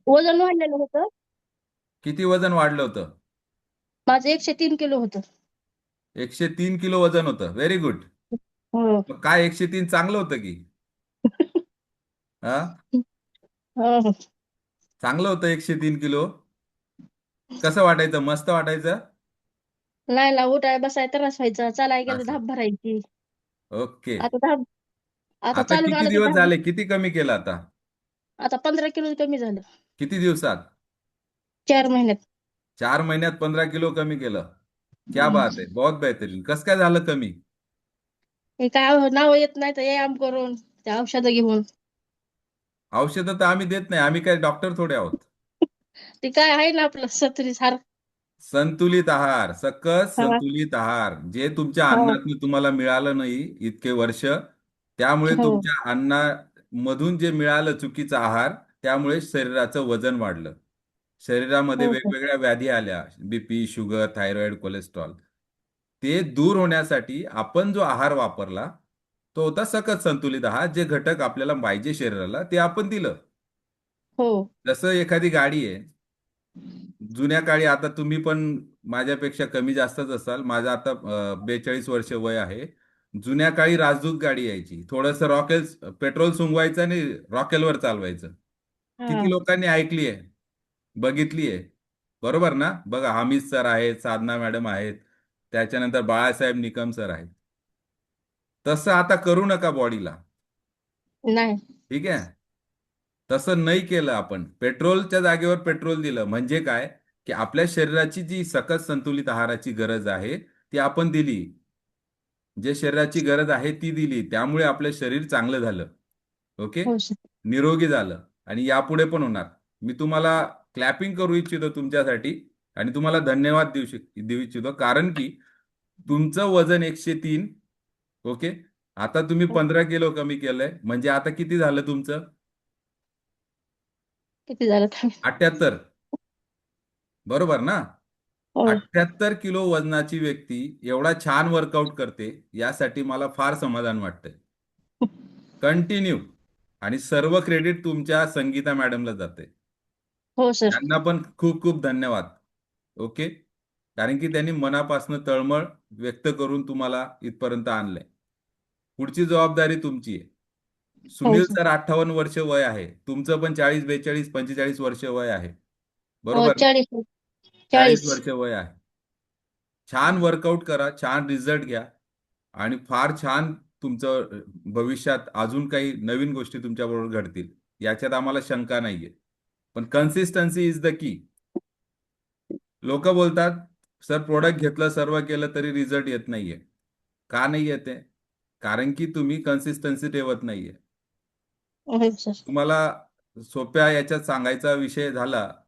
वजन वाढलेलं होतं. किती वजन वाढलं होतं? माझं 103 किलो होतं. 103 किलो वजन होतं. Very good. हो. मग काय 103 चांगलं होतं की? हा, हो हो. चांगलं होतं 103 किलो. कसं वाटायचं? मस्त वाटायचं. नाही ना, उठाय बसाय त्रास व्हायचा, चालाय गेलं असं. धाप भरायची. ओके. आता धाप आता आता चालून किती आलं तर दिवस धाप. झाले? किती कमी केलं आता? आता 15 किलो कमी झालं. किती दिवसात? 4 महिन्यात. 4 महिन्यात 15 किलो कमी केलं. क्या हम्म. बात आहे, बहुत बेहतरीन. कसं काय झालं कमी? हे काय नाव येत नाही तर व्यायाम करून, त्या औषधं घेऊन. औषधं तर आम्ही देत नाही, आम्ही काय डॉक्टर थोडे आहोत. ते काय आहे ना आपलं सत्तरी सार. संतुलित आहार, सकस हा. संतुलित आहार, जे तुमच्या हा. अन्नातून तुम्हाला मिळालं नाही इतके वर्ष, त्यामुळे हो तुमच्या अन्नामधून जे मिळालं चुकीचा आहार, त्यामुळे शरीराचं वजन वाढलं. शरीरामध्ये हो हो वेगवेगळ्या व्याधी आल्या, बीपी, शुगर, थायरॉइड, कोलेस्ट्रॉल. ते दूर होण्यासाठी आपण जो आहार वापरला, तो होता सकस संतुलित आहार. जे घटक आपल्याला पाहिजे शरीराला ते आपण दिलं. हो. जसं एखादी गाडी आहे. जुन्या काळी, आता तुम्ही पण माझ्यापेक्षा कमी जास्तच असाल, माझं आता 42 वर्ष वय आहे. जुन्या काळी राजदूत गाडी यायची, थोडस रॉकेल पेट्रोल सुंगवायचं आणि रॉकेलवर चालवायचं. किती हा. लोकांनी ऐकली आहे, बघितली आहे? बरोबर ना? बघा, हमीद सर आहेत, साधना मॅडम आहेत, त्याच्यानंतर बाळासाहेब निकम सर आहेत. तसं आता करू नका बॉडीला. नाही. ठीक आहे? तसं नाही केलं आपण, पेट्रोलच्या जागेवर पेट्रोल दिलं म्हणजे काय, की आपल्या शरीराची जी सकस संतुलित आहाराची गरज आहे ती आपण दिली. जे शरीराची गरज आहे ती दिली, त्यामुळे आपलं शरीर चांगलं झालं. ओके. हो सर. निरोगी झालं. आणि यापुढे पण होणार. मी तुम्हाला क्लॅपिंग करू इच्छितो तुमच्यासाठी, आणि तुम्हाला धन्यवाद देऊ इच्छितो, कारण की तुमचं वजन 103. ओके. आता तुम्ही 15 किलो कमी केलंय, म्हणजे आता किती झालं तुमचं? किती झालं काय? 78. बरोबर ना? हो. 78 किलो वजनाची व्यक्ती एवढा छान वर्कआउट करते, यासाठी मला फार समाधान वाटतंय. कंटिन्यू. आणि सर्व क्रेडिट तुमच्या संगीता मॅडमला जाते. हो सर. त्यांना पण खूप खूप धन्यवाद. ओके. कारण की त्यांनी मनापासून तळमळ व्यक्त करून तुम्हाला इथपर्यंत आणलंय. पुढची जबाबदारी तुमची आहे. हो सुनील सर. सर 58 वर्ष वय आहे, तुमचं पण 40, 42, 45 वर्ष वय आहे. हो, बरोबर? 40. 40 40. वर्ष वय आहे. छान वर्कआउट करा, छान रिझल्ट घ्या, आणि फार छान तुमचं भविष्यात अजून काही नवीन गोष्टी तुमच्याबरोबर घडतील, याच्यात आम्हाला शंका नाहीये. पण कन्सिस्टन्सी इज द की. लोक बोलतात, सर प्रोडक्ट घेतलं, सर्व केलं, तरी रिझल्ट येत नाहीये. का नाही येते? कारण की तुम्ही कन्सिस्टन्सी ठेवत नाहीये. हो सर. तुम्हाला सोप्या याच्यात सांगायचा विषय झाला,